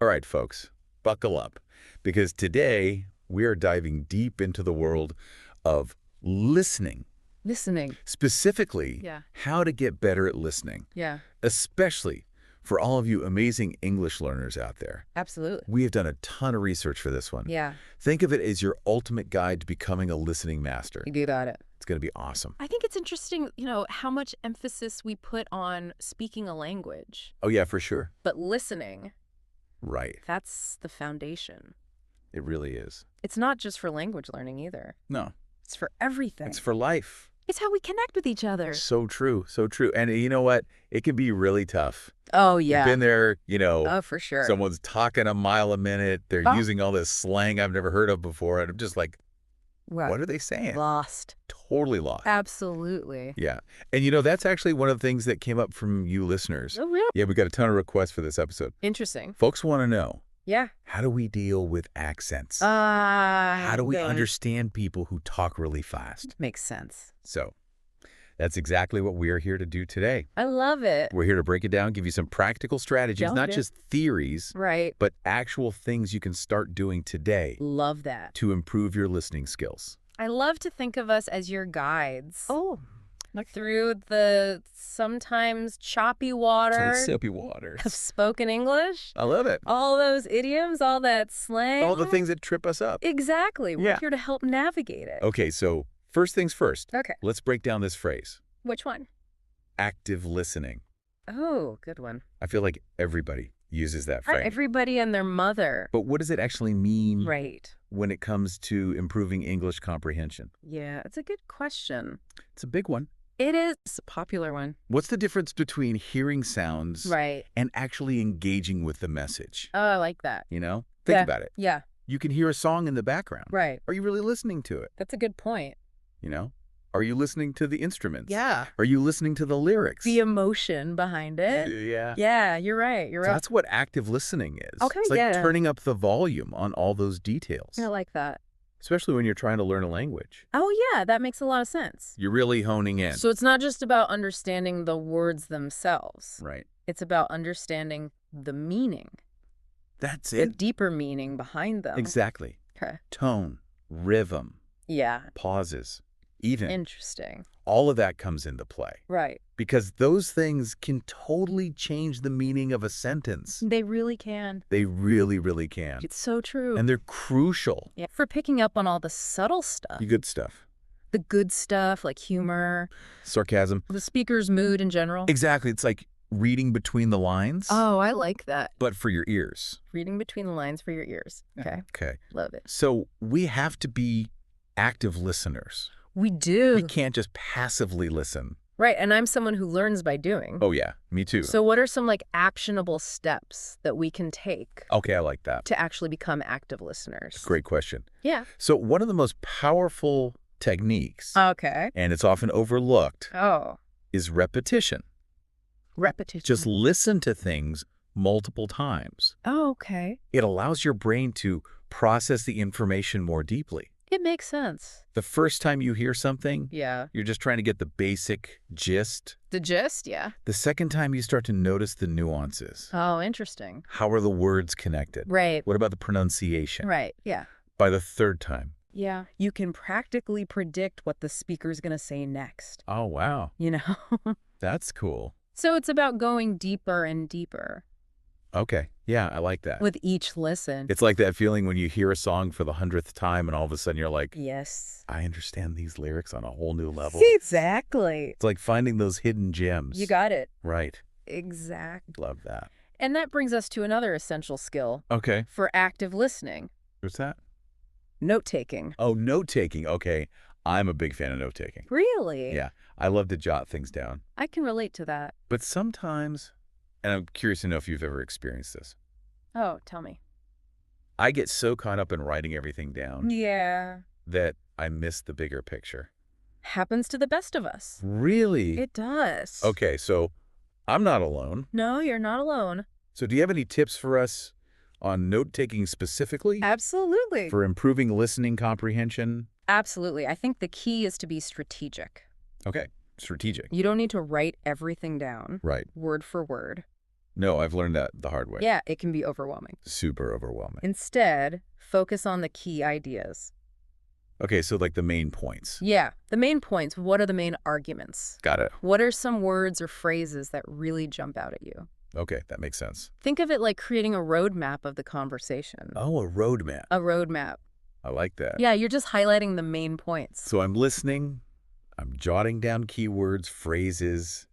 All right, folks, buckle up, because today we are diving deep into the world of listening, Listening. specifically Yeah. how to get better at listening, Yeah. especially for all of you amazing English learners out there. Absolutely. We have done a ton of research for this one. Yeah. Think of it as your ultimate guide to becoming a listening master. You got it. It's going to be awesome. I think it's interesting, how much emphasis we put on speaking a language, Oh, yeah, for sure. but listening, Right. that's the foundation. It really is. It's not just for language learning either. No, It's for everything. it's for life. It's how we connect with each other. So true, so true. And you know what? It can be really tough. Oh, You've yeah. been there, Oh, for sure. someone's talking a mile a minute. They're Oh. using all this slang I've never heard of before. And I'm just like, Right. what are they saying? Lost. Totally lost. Absolutely. Yeah. And that's actually one of the things that came up from you listeners. Oh, really? Yeah, we got a ton of requests for this episode. Interesting. Folks want to know, Yeah. how do we deal with accents? How do we gosh. understand people who talk really fast? Makes sense. So that's exactly what we are here to do today. I love it. We're here to break it down, give you some practical strategies, Love not it. just theories, Right. but actual things you can start doing today Love that. to improve your listening skills. I love to think of us as your guides. Oh, Through the sometimes choppy water soapy waters. of spoken English. I love it. All those idioms, all that slang. All the things that trip us up. Exactly. We're Yeah. here to help navigate it. Okay, so first things first. Okay. Let's break down this phrase, Which one? active listening. Oh, good one. I feel like everybody uses that phrase. Everybody and their mother. But what does it actually mean Right. when it comes to improving English comprehension? Yeah, it's a good question. It's a big one. It is a popular one. What's the difference between hearing sounds Right. and actually engaging with the message? Oh, I like that. Think Yeah. about it. Yeah, You can hear a song in the background. right. Are you really listening to it? That's a good point. Are you listening to the instruments? Yeah. Are you listening to the lyrics? The emotion behind it. Yeah. Yeah, you're right. You're So right. that's what active listening is. Okay, It's like yeah. turning up the volume on all those details, I like that. especially when you're trying to learn a language. Oh, yeah, that makes a lot of sense. You're really honing in. So it's not just about understanding the words themselves. Right. It's about understanding the meaning, That's the it. deeper meaning behind them. Exactly. Okay. Tone, rhythm, Yeah. pauses, even. Interesting. All of that comes into play. Right. Because those things can totally change the meaning of a sentence. They really can. They really, really can. It's so true. And they're crucial. Yeah. For picking up on all the subtle stuff, The good stuff. the good stuff like humor, Sarcasm. the speaker's mood in general. Exactly. It's like reading between the lines, Oh, I like that. but for your ears. Reading between the lines for your ears. Okay. Okay. Love it. So we have to be active listeners. We do. We can't just passively listen. Right. And I'm someone who learns by doing. Oh, yeah. Me too. So what are some actionable steps that we can take Okay, I like that. to actually become active listeners? Great question. Yeah. So one of the most powerful techniques, Okay. and it's often overlooked, Oh, is repetition. repetition. Just listen to things multiple times. Oh, okay. It allows your brain to process the information more deeply. It makes sense. The first time you hear something, Yeah. you're just trying to get the basic gist. The gist, yeah. The second time you start to notice the nuances. Oh, interesting. How are the words connected? Right. What about the pronunciation? Right. Yeah. By the third time. Yeah. You can practically predict what the speaker's going to say next, Oh, wow. That's cool. So it's about going deeper and deeper Okay. Yeah, I like that. with each listen. It's like that feeling when you hear a song for the 100th time and all of a sudden you're like, Yes. I understand these lyrics on a whole new level. Exactly. It's like finding those hidden gems. You got it. Right. Exactly. Love that. And that brings us to another essential skill Okay. for active listening, What's that? note-taking. Oh, note-taking. Okay. I'm a big fan of note-taking. Really? Yeah. I love to jot things down. I can relate to that. But sometimes, and I'm curious to know if you've ever experienced this, Oh, tell me. I get so caught up in writing everything down Yeah. that I miss the bigger picture. Happens to the best of us. Really? It does. Okay, so I'm not alone. No, you're not alone. So do you have any tips for us on note-taking specifically Absolutely. for improving listening comprehension? Absolutely. I think the key is to be strategic. Okay, strategic. You don't need to write everything down, Right. word for word. No, I've learned that the hard way. Yeah, it can be overwhelming. Super overwhelming. Instead, focus on the key ideas. Okay, so like the main points. Yeah, the main points. What are the main arguments? Got it. What are some words or phrases that really jump out at you? Okay, that makes sense. Think of it like creating a roadmap of the conversation. Oh, a roadmap. A roadmap. I like that. Yeah, you're just highlighting the main points. So I'm listening, I'm jotting down keywords, phrases.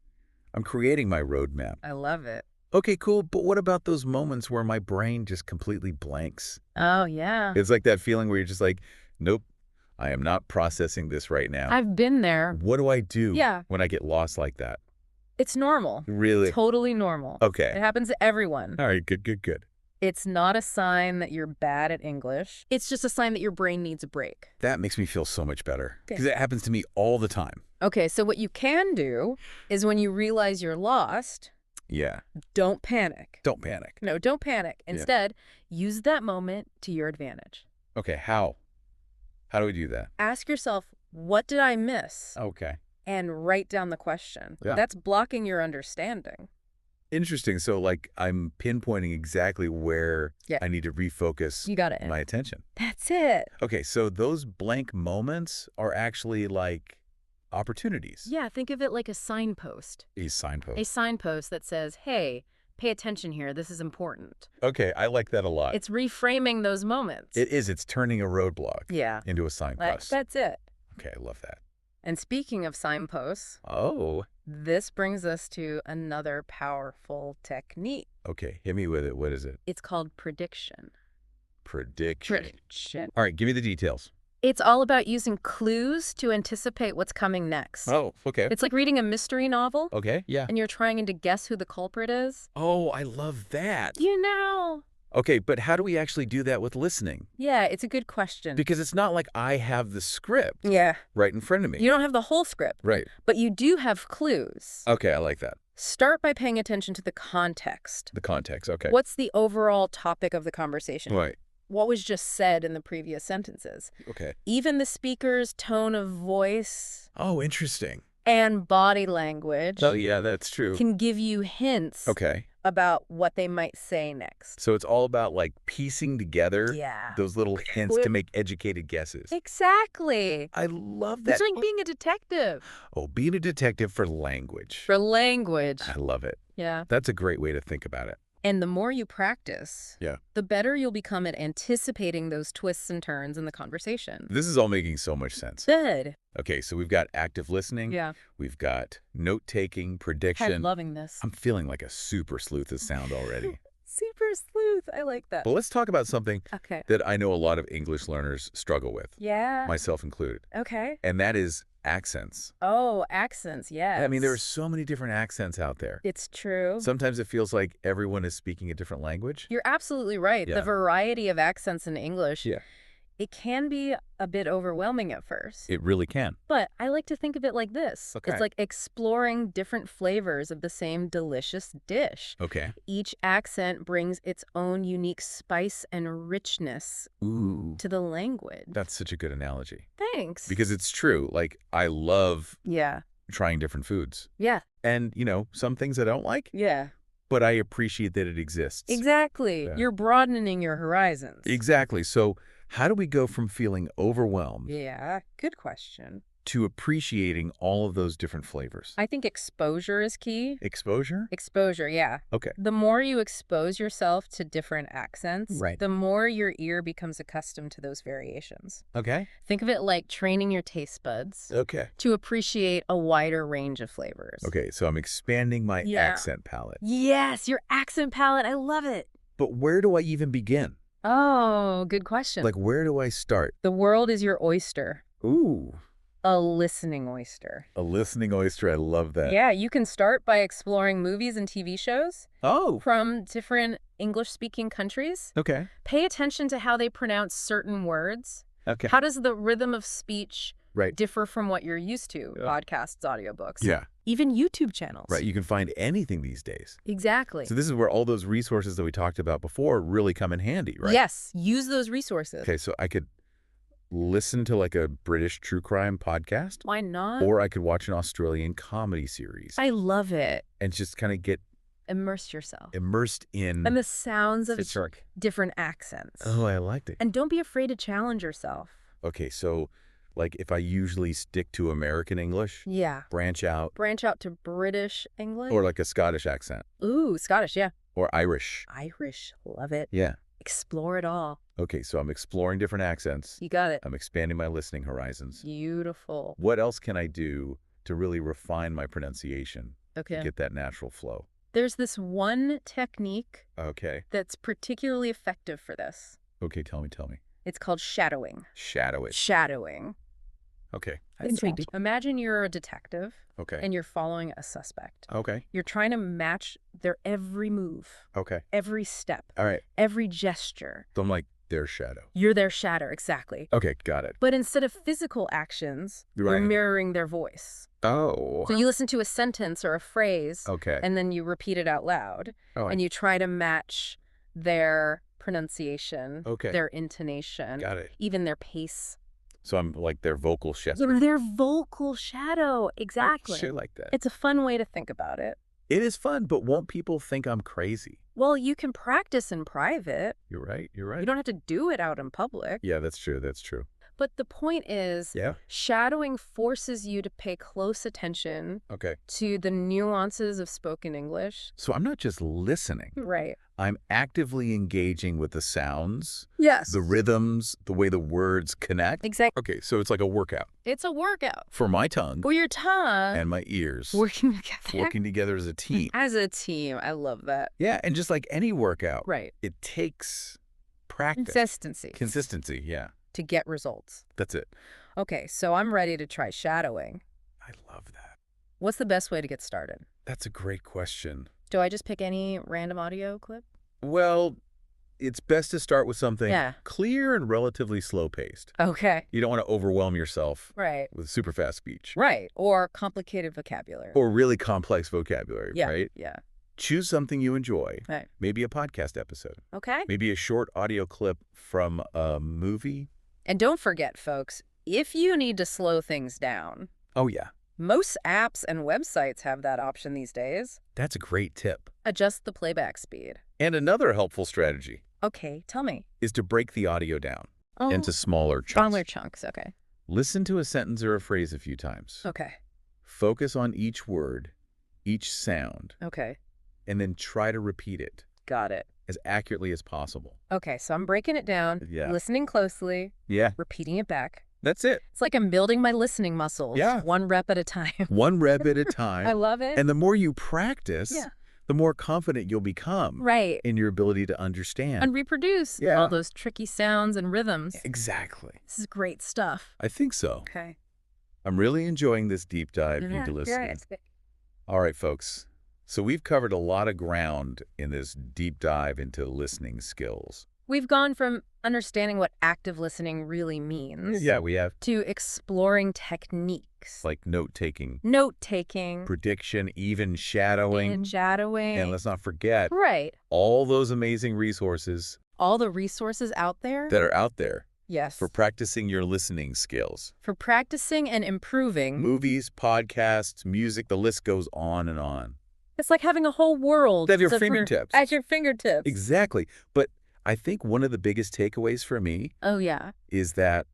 I'm creating my roadmap. I love it. Okay, cool. But what about those moments where my brain just completely blanks? Oh, yeah. It's like that feeling where you're just like, nope, I am not processing this right now. I've been there. What do I do Yeah. when I get lost like that? It's normal. Really? Totally normal. It Okay. happens to everyone. All right, good. It's not a sign that you're bad at English. It's just a sign that your brain needs a break. That makes me feel so much better Okay. because it happens to me all the time. Okay, so what you can do is when you realize you're lost, Yeah. don't panic. Don't panic. No, don't panic. Yeah. Instead, use that moment to your advantage. Okay, how? How do we do that? Ask yourself, what did I miss? Okay. And write down the question. Yeah. That's blocking your understanding. Interesting. So like I'm pinpointing exactly where Yeah. I need to refocus You got it. my attention. That's it. Okay, so those blank moments are actually like opportunities. Yeah, think of it like a signpost. A signpost. A signpost that says, hey, pay attention here. This is important. Okay, I like that a lot. It's reframing those moments. It is. It's turning a roadblock Yeah. into a signpost. That's it. Okay, I love that. And speaking of signposts, Oh, this brings us to another powerful technique. okay. Hit me with it. What is it? It's called prediction. Prediction. All right, give me the details. It's all about using clues to anticipate what's coming next. Oh, okay. It's like reading a mystery novel, Okay, yeah. and you're trying to guess who the culprit is. Oh, I love that. You know. Okay, but how do we actually do that with listening? Yeah, it's a good question. Because it's not like I have the script Yeah. right in front of me. You don't have the whole script, Right. but you do have clues. Okay, I like that. Start by paying attention to the context. The context, okay. What's the overall topic of the conversation? Right. What was just said in the previous sentences? Okay. Even the speaker's tone of voice Oh, interesting. and body language Oh, yeah, that's true. can give you hints Okay. about what they might say next. So it's all about like piecing together Yeah. those little hints to make educated guesses. Exactly. I love that. It's like being a detective. Oh, being a detective for language. For language. I love it. Yeah. That's a great way to think about it. And the more you practice, Yeah. the better you'll become at anticipating those twists and turns in the conversation. This is all making so much sense. Good. Okay, so we've got active listening. Yeah. We've got note-taking, I'm prediction. loving this. I'm feeling like a super sleuth of sound already. Super sleuth. I like that. But let's talk about something Okay. that I know a lot of English learners struggle with, Yeah. myself included, Okay. and that is accents. Oh, accents. Yes. I mean, there are so many different accents out there. It's true. Sometimes it feels like everyone is speaking a different language. You're absolutely right. Yeah. The variety of accents in English, Yeah. it can be a bit overwhelming at first. It really can. But I like to think of it like this. Okay. It's like exploring different flavors of the same delicious dish. Okay. Each accent brings its own unique spice and richness Ooh. to the language. That's such a good analogy. Thanks. Because it's true. Like, I love Yeah. trying different foods. Yeah. And, some things I don't like, Yeah. but I appreciate that it exists. Exactly. Yeah. You're broadening your horizons. Exactly. So how do we go from feeling overwhelmed Yeah. Good question. to appreciating all of those different flavors? I think exposure is key. Exposure? Exposure, yeah. Okay. The more you expose yourself to different accents, Right. the more your ear becomes accustomed to those variations. Okay. Think of it like training your taste buds Okay. to appreciate a wider range of flavors. Okay. So I'm expanding my Yeah. accent palette. Yes, your accent palette. I love it. But where do I even begin? Oh, good question. Like, where do I start? The world is your oyster, Ooh, a listening oyster. a listening oyster. I love that. Yeah, you can start by exploring movies and TV shows Oh, from different English-speaking countries. okay. Pay attention to how they pronounce certain words. Okay. How does the rhythm of speech Right. differ from what you're used to? Yeah. Podcasts, audiobooks. Yeah. Even YouTube channels. Right. You can find anything these days. Exactly. So this is where all those resources that we talked about before really come in handy, right? Yes, use those resources. Okay, so I could listen to like a British true crime podcast, Why not? or I could watch an Australian comedy series I love it. and just kind of get Immerse yourself. Immersed in... And the sounds of Fitzroy. different accents. Oh, I liked it. And don't be afraid to challenge yourself. Okay, so like if I usually stick to American English, Yeah. branch out, Branch out to British English. or like a Scottish accent, Ooh, Scottish, yeah. or Irish. Irish, love it. Yeah. Explore it all. Okay, so I'm exploring different accents. You got it. I'm expanding my listening horizons. Beautiful. What else can I do to really refine my pronunciation Okay. to get that natural flow? There's this one technique Okay. that's particularly effective for this. Okay, tell me. It's called shadowing. Shadow it. Shadowing. Okay. Intrigued. Imagine you're a detective Okay. and you're following a suspect. Okay. You're trying to match their every move, Okay. every step, All right. every gesture. So I'm like their shadow. You're their shadow, exactly. Okay, got it. But instead of physical actions, you're Right. mirroring their voice. Oh. So you listen to a sentence or a phrase, Okay. and then you repeat it out loud, Oh, and you try to match their pronunciation, Okay. their intonation, got it. even their pace. So I'm like their vocal shadow. You're their vocal shadow, exactly. Shit like that. It's a fun way to think about it. It is fun, but won't people think I'm crazy? Well, you can practice in private. You're right. You're right. You don't have to do it out in public. Yeah, that's true. That's true. But the point is, Yeah. shadowing forces you to pay close attention Okay. to the nuances of spoken English. So I'm not just listening. Right. I'm actively engaging with the sounds, Yes. the rhythms, the way the words connect. Exactly. Okay, so it's like a workout It's a workout. for my tongue For your tongue. and my ears, Working together. working together as a team. As a team. I love that. Yeah, and just like any workout, Right. it takes practice. Consistency. Consistency, yeah. To get results. That's it. Okay, so I'm ready to try shadowing. I love that. What's the best way to get started? That's a great question. Do I just pick any random audio clip? Well, it's best to start with something Yeah. clear and relatively slow-paced. Okay. You don't want to overwhelm yourself Right. with super fast speech Right. Or complicated vocabulary. or really complex vocabulary, yeah. right? Yeah. Choose something you enjoy, Right. maybe a podcast episode, Okay. maybe a short audio clip from a movie. And don't forget, folks, if you need to slow things down, Oh, yeah. most apps and websites have that option these days. That's a great tip. Adjust the playback speed. And another helpful strategy Okay, tell me. is to break the audio down Oh, into smaller chunks. smaller chunks. Okay. Listen to a sentence or a phrase a few times. Okay. Focus on each word, each sound, Okay. and then try to repeat it Got it. as accurately as possible. Okay, so I'm breaking it down, Yeah. listening closely, Yeah, repeating it back. that's it. It's like I'm building my listening muscles, Yeah. one rep at a time. One rep at a I time. love it. And the more you practice, Yeah. the more confident you'll become Right. in your ability to understand. And reproduce Yeah. all those tricky sounds and rhythms. Exactly. This is great stuff. I think so. Okay. I'm really enjoying this deep dive Yeah, into listening. it's good. All right, folks. So we've covered a lot of ground in this deep dive into listening skills. We've gone from understanding what active listening really means Yeah, we have to exploring techniques. like note-taking, Note-taking, prediction, even shadowing. and shadowing. And let's not forget Right. all those amazing resources All the resources out there. that are out there Yes. for practicing your listening skills. For practicing and improving. Movies, podcasts, music, the list goes on and on. It's like having a whole world At your for- fingertips. At your fingertips. Exactly. But I think one of the biggest takeaways for me Oh, yeah. is that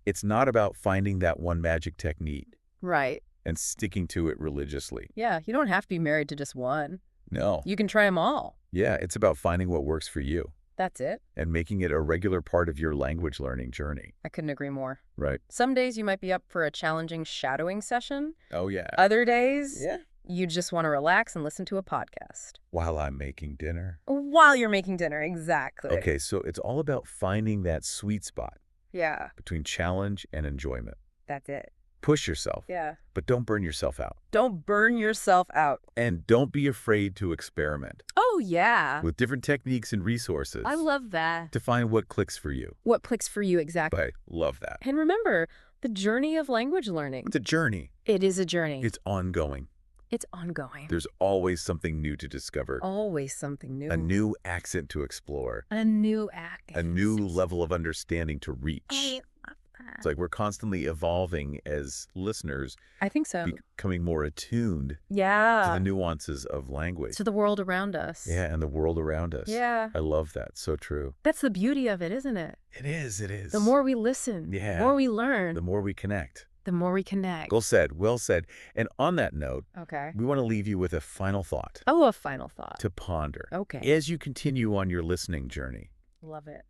it's not about finding that one magic technique Right. and sticking to it religiously. Yeah. You don't have to be married to just one. No. You can try them all. Yeah, it's about finding what works for you That's it. and making it a regular part of your language learning journey. I couldn't agree more. Right. Some days you might be up for a challenging shadowing session. Oh, yeah. Other days, Yeah. you just want to relax and listen to a podcast. While I'm making dinner. While you're making dinner, exactly. Okay, so it's all about finding that sweet spot Yeah, between challenge and enjoyment. that's it. Push yourself, Yeah. but don't burn yourself out. Don't burn yourself out. And don't be afraid to experiment Oh, yeah. with different techniques and resources I love that. to find what clicks for you. What clicks for you exactly. I love that. And remember, the journey of language learning. It's a journey. It is a journey. It's ongoing. It's ongoing. There's always something new to discover, Always something new. a new accent to explore, A new act. a new level of understanding to reach. I love that. It's like we're constantly evolving as listeners, I think so. becoming more attuned to Yeah. the nuances of language. To the world around us. Yeah, and the world around us. Yeah. I love that. So true. That's the beauty of it, isn't it? It is. It is. The more we listen, Yeah. the more we learn, The more we connect. the more we connect. Well said. Well said. And on that note, Okay. we want to leave you with a final thought Oh, a final thought. to ponder. Okay. As you continue on your listening journey, Love it.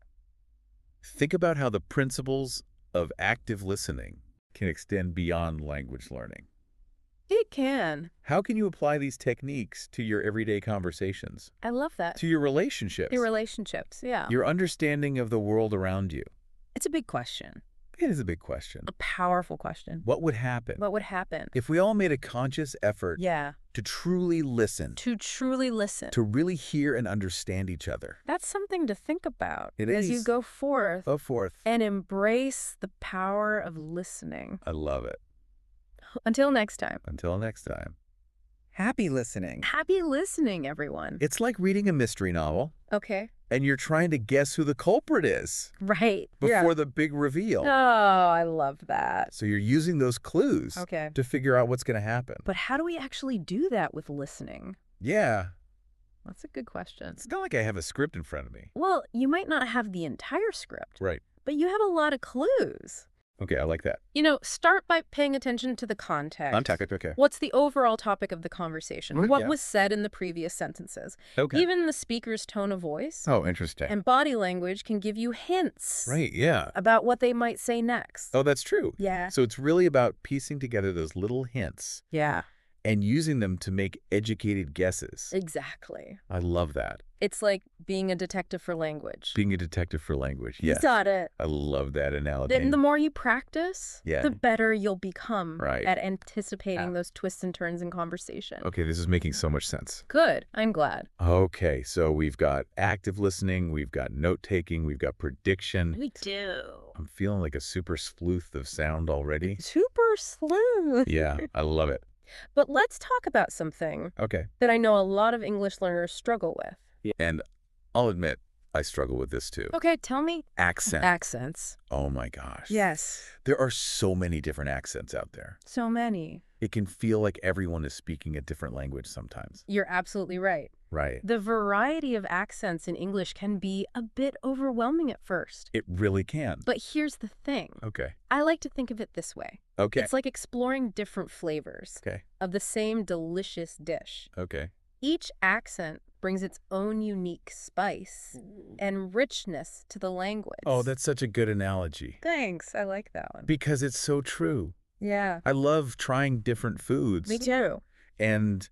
think about how the principles of active listening can extend beyond language learning. It can. How can you apply these techniques to your everyday conversations, I love that. to your relationships, Your relationships, yeah. your understanding of the world around you? It's a big question. It is a big question. A powerful question. What would happen What would happen? if we all made a conscious effort Yeah. to truly listen, To truly listen. to really hear and understand each other? That's something to think about It as you is. go forth Go forth. and embrace the power of listening. I love it. Until next time. Until next time. Happy listening. Happy listening, everyone. It's like reading a mystery novel, Okay. and you're trying to guess who the culprit is Right. before the big reveal. Oh, I love that. So you're using those clues Okay. to figure out what's going to happen. But how do we actually do that with listening? Yeah. That's a good question. It's not like I have a script in front of me. Well, you might not have the entire script, Right. but you have a lot of clues. Okay, I like that. Start by paying attention to the context. Okay. What's the overall topic of the conversation? Right, What yeah. was said in the previous sentences? Okay. Even the speaker's tone of voice Oh, interesting. and body language can give you hints Right, yeah. about what they might say next. Oh, that's true. Yeah. So it's really about piecing together those little hints Yeah, and using them to make educated guesses. exactly. I love that. It's like being a detective for language. Being a detective for language. You Yes. got it. I love that analogy. Then the more you practice, Yeah. the better you'll become Right. at anticipating those twists and turns in conversation. Okay, this is making so much sense. Good. I'm glad. Okay, so we've got active listening, we've got note-taking, we've got prediction. We do. I'm feeling like a super sleuth of sound already. Super sleuth. Yeah, I love it. But let's talk about something Okay. that I know a lot of English learners struggle with. And I'll admit, I struggle with this too. Okay, tell me. Accent. Accents. Oh my gosh. Yes. There are so many different accents out there. So many. It can feel like everyone is speaking a different language sometimes. You're absolutely right. Right. The variety of accents in English can be a bit overwhelming at first. It really can. But here's the thing. Okay. I like to think of it this way. Okay. It's like exploring different flavors Okay. of the same delicious dish. Okay. Each accent brings its own unique spice and richness to the language. Oh, that's such a good analogy. Thanks. I like that one. Because it's so true. Yeah. I love trying different foods. Me too. And,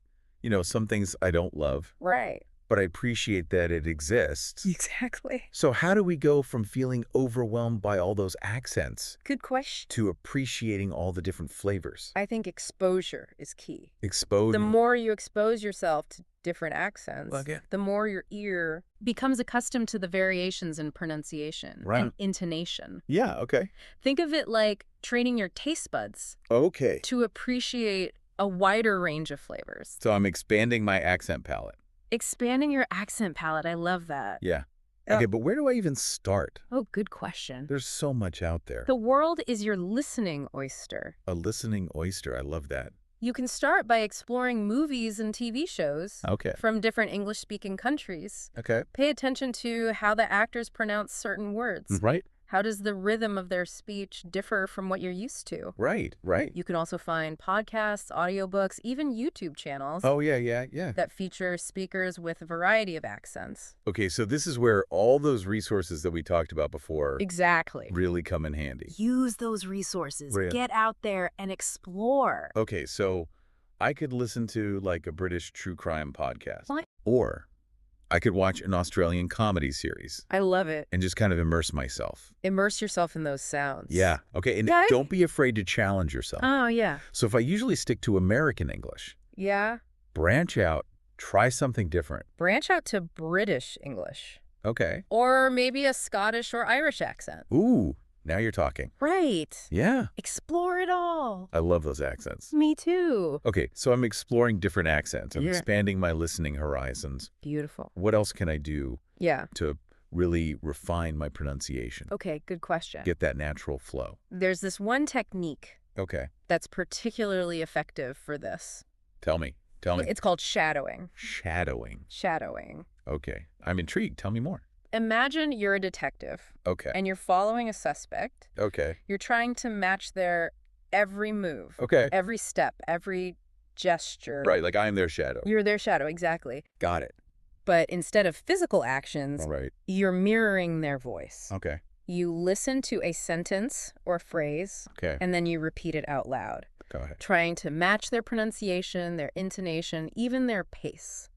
some things I don't love, Right. but I appreciate that it exists. Exactly. So how do we go from feeling overwhelmed by all those accents Good question. to appreciating all the different flavors? I think exposure is key. Exposure. The more you expose yourself to different accents, Okay. the more your ear becomes accustomed to the variations in pronunciation Right. and intonation. Yeah, okay. Think of it like training your taste buds Okay. to appreciate a wider range of flavors. So I'm expanding my accent palette. Expanding your accent palette. I love that. Yeah. Okay, but where do I even start? Oh, good question. There's so much out there. The world is your listening oyster. A listening oyster. I love that. You can start by exploring movies and TV shows Okay. from different English-speaking countries. Okay. Pay attention to how the actors pronounce certain words. Right. How does the rhythm of their speech differ from what you're used to? Right. Right. You can also find podcasts, audiobooks, even YouTube channels Oh, yeah. that feature speakers with a variety of accents. Okay, so this is where all those resources that we talked about before Exactly. really come in handy. Use those resources. Right. Get out there and explore. Okay, so I could listen to like a British true crime podcast. What? Or I could watch an Australian comedy series I love it. and just kind of immerse myself. Immerse yourself in those sounds. Yeah. Okay, and Okay. don't be afraid to challenge yourself. Oh, yeah. So if I usually stick to American English, Yeah. branch out, try something different. Branch out to British English. Okay. Or maybe a Scottish or Irish accent. Ooh, now you're talking. Right. Yeah. Explore it all. I love those accents. Me too. Okay, so I'm exploring different accents. I'm Yeah. expanding my listening horizons. Beautiful. What else can I do Yeah. to really refine my pronunciation? Okay, good question. Get that natural flow. There's this one technique Okay. that's particularly effective for this. Tell me. Tell me. It's called shadowing. Shadowing. Shadowing. Okay. I'm intrigued. Tell me more. Imagine you're a detective Okay. and you're following a suspect. Okay. You're trying to match their every move, Okay. every step, every gesture. Right, like I'm their shadow. You're their shadow, exactly. Got it. But instead of physical actions, All right. you're mirroring their voice. Okay. You listen to a sentence or phrase, Okay. and then you repeat it out loud, Go ahead. trying to match their pronunciation, their intonation, even their pace.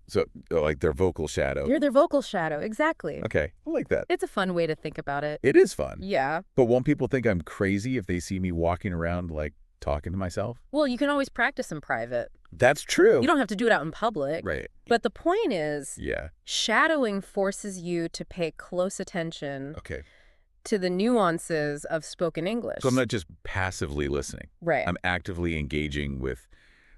So, like their vocal shadow. You're their vocal shadow, exactly. Okay. I like that. It's a fun way to think about it. It is fun. Yeah. But won't people think I'm crazy if they see me walking around, like, talking to myself? Well, you can always practice in private. That's true. You don't have to do it out in public. Right. But the point is, Yeah. shadowing forces you to pay close attention Okay. to the nuances of spoken English. So I'm not just passively listening. Right. I'm actively engaging with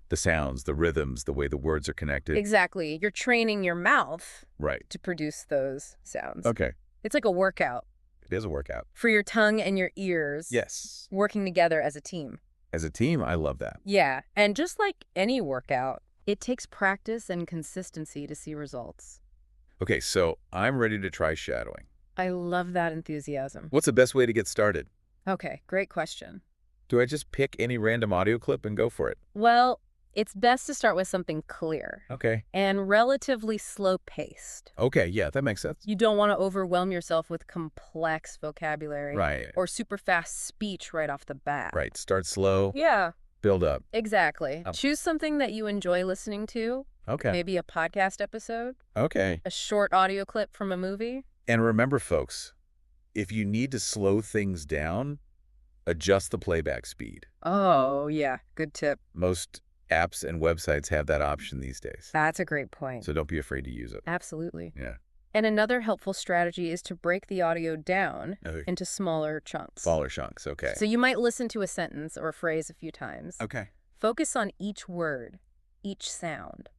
the sounds, the rhythms, the way the words are connected. Exactly. You're training your mouth Right. to produce those sounds. Okay. It's like a workout It is a workout. for your tongue and your ears. Yes. Working together as a team. As a team, I love that. Yeah. And just like any workout, it takes practice and consistency to see results. Okay, so I'm ready to try shadowing. I love that enthusiasm. What's the best way to get started? Okay, great question. Do I just pick any random audio clip and go for it? Well, it's best to start with something clear Okay. and relatively slow-paced. Okay, yeah, that makes sense. You don't want to overwhelm yourself with complex vocabulary Right. or super fast speech right off the bat. Right. Start slow, Yeah, build up. exactly. Choose something that you enjoy listening to, Okay. maybe a podcast episode, Okay. a short audio clip from a movie. And remember, folks, if you need to slow things down, adjust the playback speed. Oh, yeah, good tip. Most apps and websites have that option these days. That's a great point. So don't be afraid to use it. Absolutely. Yeah. And another helpful strategy is to break the audio down Okay. into smaller chunks. Smaller chunks. Okay. So you might listen to a sentence or a phrase a few times. Okay. Focus on each word, each sound,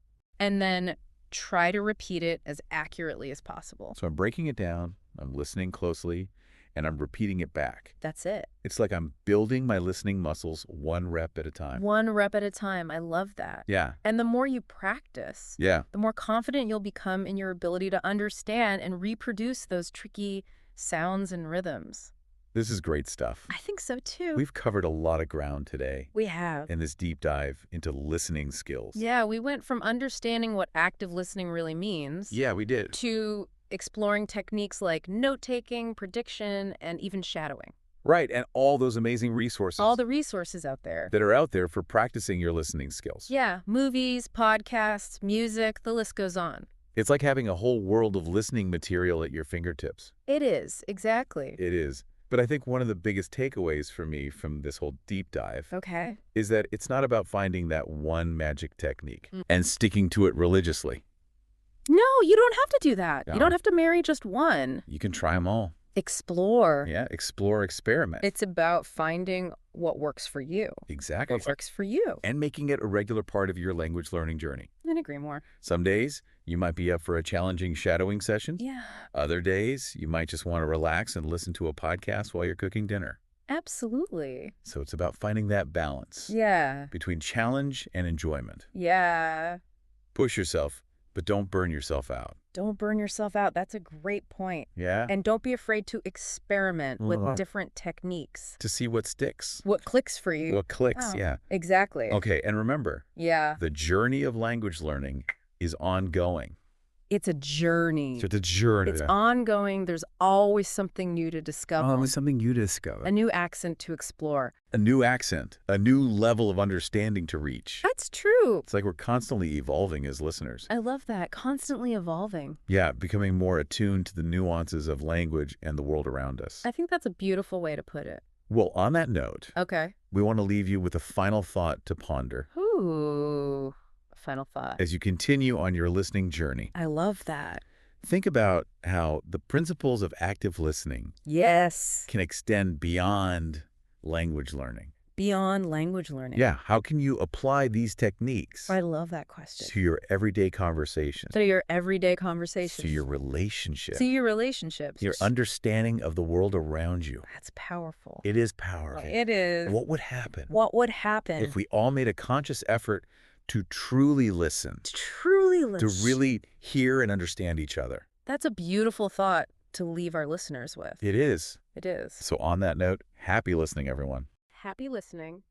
and then try to repeat it as accurately as possible. So I'm breaking it down, I'm listening closely, and I'm repeating it back. That's it. It's like I'm building my listening muscles one rep at a time. One rep at a time. I love that. Yeah. And the more you practice, Yeah. the more confident you'll become in your ability to understand and reproduce those tricky sounds and rhythms. This is great stuff. I think so too. We've covered a lot of ground today We have. in this deep dive into listening skills. Yeah, we went from understanding what active listening really means Yeah, we did. to exploring techniques like note-taking, prediction, and even shadowing. Right, and all those amazing resources All the resources out there. that are out there for practicing your listening skills. Yeah, movies, podcasts, music, the list goes on. It's like having a whole world of listening material at your fingertips. It is, exactly. It is. But I think one of the biggest takeaways for me from this whole deep dive Okay. is that it's not about finding that one magic technique Mm. and sticking to it religiously. No, you don't have to do that. No. You don't have to marry just one. You can try them all. Explore. Yeah, explore, experiment. It's about finding what works for you. Exactly. What works for you. And making it a regular part of your language learning journey. Couldn't agree more. Some days, you might be up for a challenging shadowing session. Yeah, Other days, you might just want to relax and listen to a podcast while you're cooking dinner. absolutely. So it's about finding that balance Yeah. between challenge and enjoyment. Yeah. Push yourself, but don't burn yourself out. Don't burn yourself out. That's a great point. Yeah? And don't be afraid to experiment with Mhm. different techniques. To see what sticks. What clicks for you. What clicks, Oh, yeah. Exactly. Okay, and remember, Yeah. the journey of language learning is ongoing. It's a journey. So it's a journey. It's ongoing. There's always something new to discover. Always something you discover. A new accent to explore. A new accent, a new level of understanding to reach. That's true. It's like we're constantly evolving as listeners. I love that. Constantly evolving. Yeah, becoming more attuned to the nuances of language and the world around us. I think that's a beautiful way to put it. Well, on that note, Okay. we want to leave you with a final thought to ponder Ooh. Final thought. as you continue on your listening journey. I love that. Think about how the principles of active listening Yes. can extend beyond language learning. beyond language learning? Yeah, how can you apply these techniques I love that question. to your everyday conversations, To your everyday conversations. to your relationship, To your relationships. your understanding of the world around you? That's powerful. It is powerful. It is. What would happen What would happen if we all made a conscious effort to truly listen, to truly to listen? really hear and understand each other? That's a beautiful thought to leave our listeners with. It is. It is. So on that note, happy listening, everyone. Happy listening.